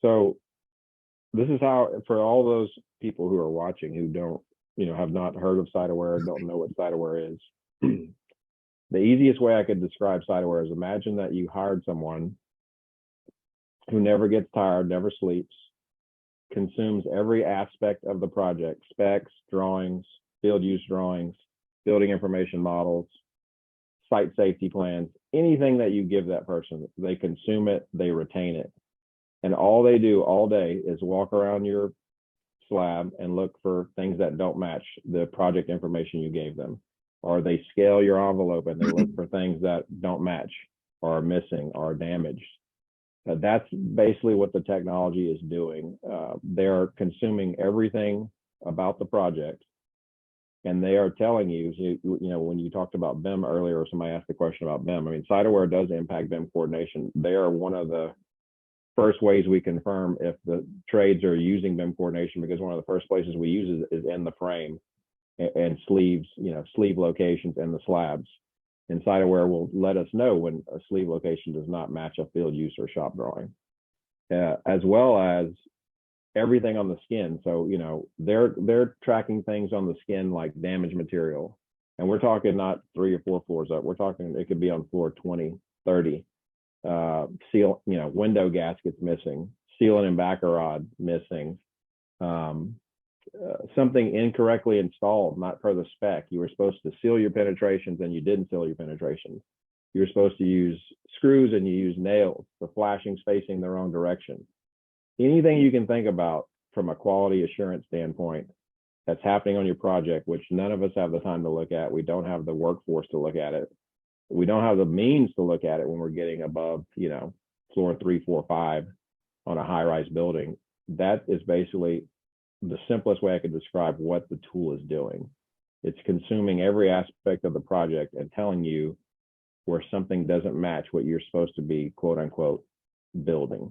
So this is how, for all those people who are watching who don't, have not heard of SiteAware, don't know what SiteAware is. The easiest way I could describe SiteAware is, imagine that you hired someone who never gets tired, never sleeps, consumes every aspect of the project: specs, drawings, field use drawings, building information models, site safety plans, anything that you give that person, they consume it, they retain it. And all they do all day is walk around your slab and look for things that don't match the project information you gave them. Or they scale your envelope and they look for things that don't match or are missing or are damaged. That's basically what the technology is doing. They're consuming everything about the project, and they are telling you, when you talked about BIM earlier, or somebody asked a question about BIM, I mean, SiteAware does impact BIM coordination. They are one of the first ways we confirm if the trades are using BIM coordination, because one of the first places we use is in the frame and sleeves, sleeve locations and the slabs. And SiteAware will let us know when a sleeve location does not match a field use or shop drawing, as well as everything on the skin. So, they're tracking things on the skin like damaged material. And we're talking not 3 or 4 floors up. We're talking, it could be on floor 20, 30. Seal, window gaskets missing, sealant and backer rod missing, something incorrectly installed, not per the spec. You were supposed to seal your penetrations and you didn't seal your penetrations. You were supposed to use screws and you used nails. The flashing's facing the wrong direction. Anything you can think about from a quality assurance standpoint that's happening on your project, which none of us have the time to look at. We don't have the workforce to look at it. We don't have the means to look at it when we're getting above, floor 3, 4, 5 on a high-rise building. That is basically the simplest way I could describe what the tool is doing. It's consuming every aspect of the project and telling you where something doesn't match what you're supposed to be, quote unquote, building.